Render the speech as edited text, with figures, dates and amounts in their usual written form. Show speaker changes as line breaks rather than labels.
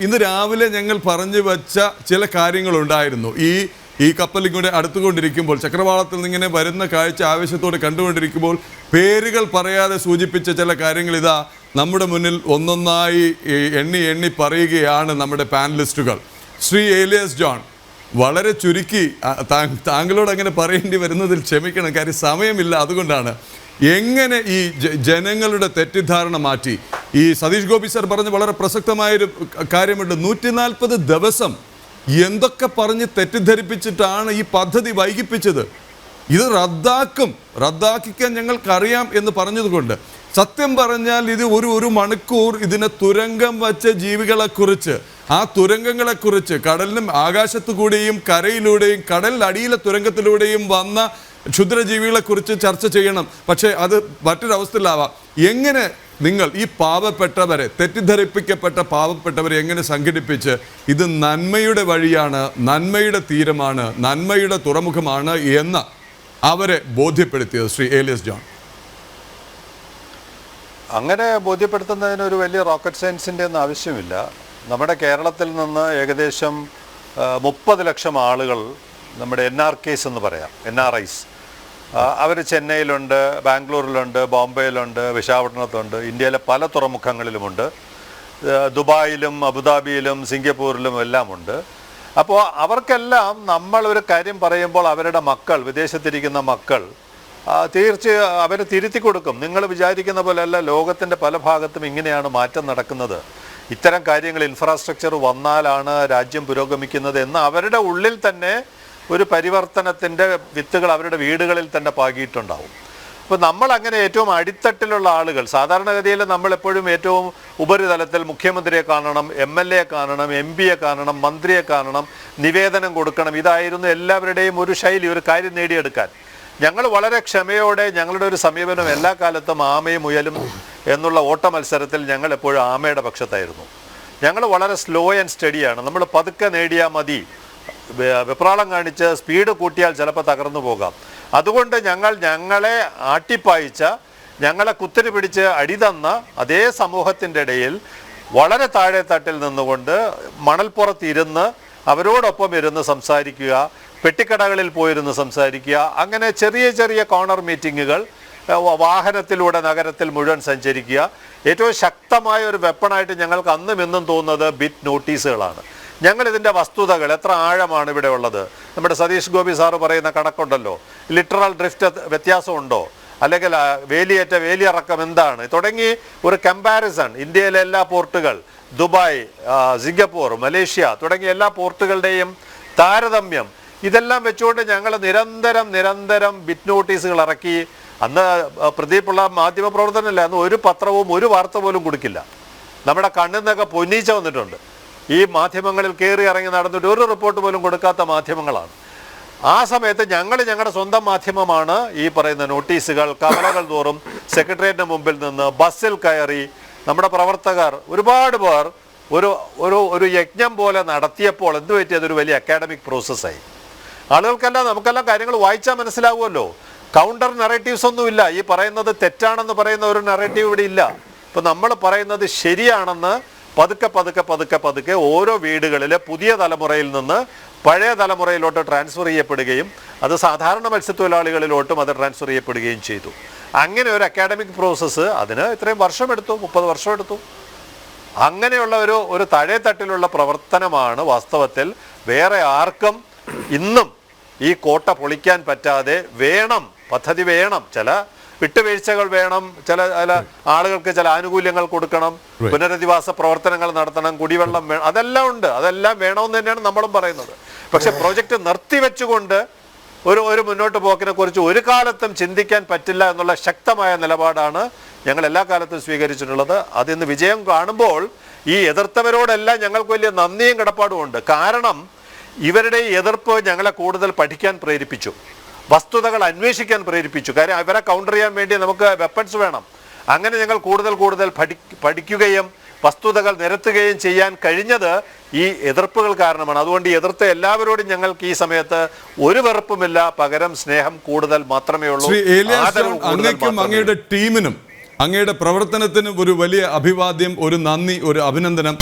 ഇന്ന് രാവിലെ ഞങ്ങൾ പറഞ്ഞു വച്ച ചില കാര്യങ്ങളുണ്ടായിരുന്നു. ഈ കപ്പലിൽ കൂടെ അടുത്തുകൊണ്ടിരിക്കുമ്പോൾ, ചക്രവാളത്തിൽ നിന്നിങ്ങനെ വരുന്ന കാഴ്ച ആവേശത്തോടെ കണ്ടുകൊണ്ടിരിക്കുമ്പോൾ പേരുകൾ പറയാതെ സൂചിപ്പിച്ച ചില കാര്യങ്ങൾ ഇതാ നമ്മുടെ മുന്നിൽ ഒന്നൊന്നായി എണ്ണി പറയുകയാണ് നമ്മുടെ പാനലിസ്റ്റുകൾ. ശ്രീ ഏലിയാസ് ജോൺ, വളരെ ചുരുക്കി താങ്കളോട് അങ്ങനെ പറയേണ്ടി വരുന്നതിൽ ക്ഷമിക്കണം, കാര്യം സമയമില്ല, അതുകൊണ്ടാണ്. എങ്ങനെ ഈ ജനങ്ങളുടെ തെറ്റിദ്ധാരണ മാറ്റി? ഈ സതീഷ് ഗോപി സർ പറഞ്ഞ വളരെ പ്രസക്തമായൊരു കാര്യമുണ്ട്. 140 ദിവസം എന്തൊക്കെ പറഞ്ഞ് തെറ്റിദ്ധരിപ്പിച്ചിട്ടാണ് ഈ പദ്ധതി വൈകിപ്പിച്ചത്. ഇത് റദ്ദാക്കിക്കാൻ ഞങ്ങൾക്കറിയാം എന്ന് പറഞ്ഞതുകൊണ്ട്. സത്യം പറഞ്ഞാൽ ഇത് ഒരു മണിക്കൂർ ഇതിനെ തുരങ്കം വച്ച ജീവികളെക്കുറിച്ച്, ആ തുരങ്കങ്ങളെക്കുറിച്ച്, കടലിനും ആകാശത്തു കൂടെയും കരയിലൂടെയും കടലിനടിയിലെ തുരങ്കത്തിലൂടെയും വന്ന ക്ഷുദ്രജീവികളെക്കുറിച്ച് ചർച്ച ചെയ്യണം. പക്ഷേ അത് മറ്റൊരവസ്ഥയിലാവാം. എങ്ങനെ നിങ്ങൾ ഈ പാവപ്പെട്ടവരെ, തെറ്റിദ്ധരിപ്പിക്കപ്പെട്ട പാവപ്പെട്ടവരെ എങ്ങനെ സംഘടിപ്പിച്ച് ഇത് നന്മയുടെ വഴിയാണ്, നന്മയുടെ തീരമാണ്, നന്മയുടെ തുറമുഖമാണ് എന്ന് അവരെ ബോധ്യപ്പെടുത്തിയത് ശ്രീ ഏലിയാസ് ജോൺ?
അങ്ങനെ ബോധ്യപ്പെടുത്തുന്നതിന് ഒരു വലിയ റോക്കറ്റ് സയൻസിൻ്റെ ഒന്നും ആവശ്യമില്ല. നമ്മുടെ കേരളത്തിൽ നിന്ന് ഏകദേശം 30 ലക്ഷം ആളുകൾ നമ്മുടെ NRKs എന്ന് പറയാം, NRIs, അവർ ചെന്നൈയിലുണ്ട്, ബാംഗ്ലൂരിലുണ്ട്, ബോംബെയിലുണ്ട്, വിശാഖപട്ടണത്തുണ്ട്, ഇന്ത്യയിലെ പല തുറമുഖങ്ങളിലുമുണ്ട്, ദുബായിലും അബുദാബിയിലും സിംഗപ്പൂരിലും എല്ലാമുണ്ട്. അപ്പോൾ അവർക്കെല്ലാം നമ്മൾ ഒരു കാര്യം പറയുമ്പോൾ അവരുടെ മക്കൾ, വിദേശത്തിരിക്കുന്ന മക്കൾ, തീർച്ചയായും അവർ തിരുത്തി കൊടുക്കും. നിങ്ങൾ വിചാരിക്കുന്ന പോലെയല്ല ലോകത്തിൻ്റെ പല ഭാഗത്തും ഇങ്ങനെയാണ് മാറ്റം നടക്കുന്നത്. ഇത്തരം കാര്യങ്ങൾ, ഇൻഫ്രാസ്ട്രക്ചർ വന്നാലാണ് രാജ്യം പുരോഗമിക്കുന്നത് എന്ന് അവരുടെ ഉള്ളിൽ തന്നെ ഒരു പരിവർത്തനത്തിൻ്റെ വിത്തുകൾ അവരുടെ വീടുകളിൽ തന്നെ പാകിയിട്ടുണ്ടാവും. അപ്പോൾ നമ്മൾ അങ്ങനെ ഏറ്റവും അടിത്തട്ടിലുള്ള ആളുകൾ, സാധാരണഗതിയിൽ നമ്മളെപ്പോഴും ഏറ്റവും ഉപരിതലത്തിൽ മുഖ്യമന്ത്രിയെ കാണണം, MLA കാണണം, MP കാണണം, മന്ത്രിയെ കാണണം, നിവേദനം കൊടുക്കണം. ഇതായിരുന്നു എല്ലാവരുടെയും ഒരു ശൈലി, ഒരു കാര്യം നേടിയെടുക്കാൻ. ഞങ്ങൾ വളരെ ക്ഷമയോടെ, ഞങ്ങളുടെ ഒരു സമീപനം എല്ലാ കാലത്തും ആമയും മുയലും എന്നുള്ള ഓട്ട മത്സരത്തിൽ ഞങ്ങൾ എപ്പോഴും ആമയുടെ പക്ഷത്തായിരുന്നു. ഞങ്ങൾ വളരെ സ്ലോ ആൻഡ് സ്റ്റഡിയാണ്. നമ്മൾ പതുക്കെ നേടിയാൽ മതി, വെപ്രാളം കാണിച്ച് സ്പീഡ് കൂട്ടിയാൽ ചിലപ്പോൾ തകർന്നു പോകാം. അതുകൊണ്ട് ഞങ്ങളെ ആട്ടിപ്പായിച്ച, ഞങ്ങളെ കുത്തിരി പിടിച്ച് അടിതന്ന അതേ സമൂഹത്തിൻ്റെ ഇടയിൽ വളരെ താഴെ തട്ടിൽ നിന്നുകൊണ്ട് മണൽപ്പുറത്തിരുന്ന് അവരോടൊപ്പം ഇരുന്ന് സംസാരിക്കുക, പെട്ടിക്കടകളിൽ പോയിരുന്ന് സംസാരിക്കുക, അങ്ങനെ ചെറിയ ചെറിയ കോർണർ മീറ്റിങ്ങുകൾ, വാഹനത്തിലൂടെ നഗരത്തിൽ മുഴുവൻ സഞ്ചരിക്കുക. ഏറ്റവും ശക്തമായ ഒരു വെപ്പണായിട്ട് ഞങ്ങൾക്ക് അന്നും എന്നും തോന്നുന്നത് ബിറ്റ് നോട്ടീസുകളാണ്. ഞങ്ങളിതിൻ്റെ വസ്തുതകൾ, എത്ര ആഴമാണ് ഇവിടെ ഉള്ളത്, നമ്മുടെ സതീഷ് ഗോപി സാറ് പറയുന്ന കണക്കുണ്ടല്ലോ, ലിറ്ററൽ ഡ്രിഫ്റ്റ് വ്യത്യാസമുണ്ടോ, അല്ലെങ്കിൽ വേലിയിറക്കം എന്താണ്, തുടങ്ങി ഒരു കമ്പാരിസൺ. ഇന്ത്യയിലെ എല്ലാ പോർട്ടുകൾ, ദുബായ്, സിംഗപ്പൂർ, മലേഷ്യ തുടങ്ങിയ എല്ലാ പോർട്ടുകളുടെയും താരതമ്യം, ഇതെല്ലാം വെച്ചുകൊണ്ട് ഞങ്ങൾ നിരന്തരം ബിറ്റ് നോട്ടീസുകൾ ഇറക്കി. അന്ന് പ്രദീപുള്ള മാധ്യമപ്രവർത്തനമില്ല, അന്ന് ഒരു പത്രവും ഒരു വാർത്ത പോലും കൊടുക്കില്ല. നമ്മുടെ കണ്ണിൽ നിന്നൊക്കെ പൊന്നീച്ച വന്നിട്ടുണ്ട്. ഈ മാധ്യമങ്ങളിൽ കയറി ഇറങ്ങി നടന്നിട്ട് ഒരു റിപ്പോർട്ട് പോലും കൊടുക്കാത്ത മാധ്യമങ്ങളാണ്. ആ സമയത്ത് ഞങ്ങളുടെ സ്വന്തം മാധ്യമമാണ് ഈ പറയുന്ന നോട്ടീസുകൾ കവലകൾ തോറും സെക്രട്ടേറിയറ്റിന് മുമ്പിൽ നിന്ന് ബസ്സിൽ കയറി നമ്മുടെ പ്രവർത്തകർ ഒരുപാട് പേർ ഒരു യജ്ഞം പോലെ നടത്തിയപ്പോൾ എന്ത് പറ്റി? അതൊരു വലിയ അക്കാഡമിക് പ്രോസസ്സായി. ആളുകൾക്കെല്ലാം, നമുക്കെല്ലാം കാര്യങ്ങൾ വായിച്ചാൽ മനസ്സിലാവുമല്ലോ. കൗണ്ടർ നറേറ്റീവ്സ് ഒന്നുമില്ല. ഈ പറയുന്നത് തെറ്റാണെന്ന് പറയുന്ന ഒരു നറേറ്റീവ് ഇവിടെ ഇല്ല. ഇപ്പം നമ്മൾ പറയുന്നത് ശരിയാണെന്ന് പതുക്കെ ഓരോ വീടുകളിലെ പുതിയ തലമുറയിൽ നിന്ന് പഴയ തലമുറയിലോട്ട് ട്രാൻസ്ഫർ ചെയ്യപ്പെടുകയും അത് സാധാരണ മത്സ്യത്തൊഴിലാളികളിലോട്ടും അത് ട്രാൻസ്ഫർ ചെയ്യപ്പെടുകയും ചെയ്തു. അങ്ങനെ ഒരു അക്കാഡമിക് പ്രോസസ്സ്, അതിന് ഇത്രയും വർഷമെടുത്തു, 30 വർഷമെടുത്തു. അങ്ങനെയുള്ള ഒരു താഴെത്തട്ടിലുള്ള പ്രവർത്തനമാണ് വാസ്തവത്തിൽ വേറെ ആർക്കും ഇന്നും ഈ കോട്ട പൊളിക്കാൻ പറ്റാതെ. പദ്ധതി വേണം, ചില വിട്ടുവീഴ്ചകൾ വേണം, ചില ആളുകൾക്ക് ചില ആനുകൂല്യങ്ങൾ കൊടുക്കണം, പുനരധിവാസ പ്രവർത്തനങ്ങൾ നടത്തണം, കുടിവെള്ളം വേണം, അതെല്ലാം ഉണ്ട്. അതെല്ലാം വേണമെന്ന് തന്നെയാണ് നമ്മളും പറയുന്നത്. പക്ഷെ പ്രോജക്റ്റ് നിർത്തിവെച്ചുകൊണ്ട് ഒരു മുന്നോട്ട് പോക്കിനെ കുറിച്ച് ഒരു കാലത്തും ചിന്തിക്കാൻ പറ്റില്ല എന്നുള്ള ശക്തമായ നിലപാടാണ് ഞങ്ങൾ എല്ലാ കാലത്തും സ്വീകരിച്ചിട്ടുള്ളത്. അതിന്ന് വിജയം കാണുമ്പോൾ ഈ എതിർത്തവരോടെല്ലാം ഞങ്ങൾക്ക് വലിയ നന്ദിയും കടപ്പാടും ഉണ്ട്. കാരണം ഇവരുടെ എതിർപ്പ് ഞങ്ങളെ കൂടുതൽ പഠിക്കാൻ പ്രേരിപ്പിച്ചു, വസ്തുതകൾ അന്വേഷിക്കാൻ പ്രേരിപ്പിച്ചു. കാര്യം അവരെ കൗണ്ടർ ചെയ്യാൻ വേണ്ടി നമുക്ക് വെപ്പൺസ് വേണം. അങ്ങനെ ഞങ്ങൾ കൂടുതൽ പഠിക്കുകയും വസ്തുതകൾ നിരത്തുകയും ചെയ്യാൻ കഴിഞ്ഞത് ഈ എതിർപ്പുകൾ കാരണമാണ്. അതുകൊണ്ട് ഈ എതിർത്ത എല്ലാവരോടും ഞങ്ങൾക്ക് ഈ സമയത്ത് ഒരു വെറുപ്പുമില്ല, പകരം സ്നേഹം കൂടുതൽ മാത്രമേ ഉള്ളൂ.
അങ്ങയുടെ ടീമിനും അങ്ങയുടെ പ്രവർത്തനത്തിനും ഒരു വലിയ അഭിവാദ്യം, ഒരു നന്ദി, ഒരു അഭിനന്ദനം.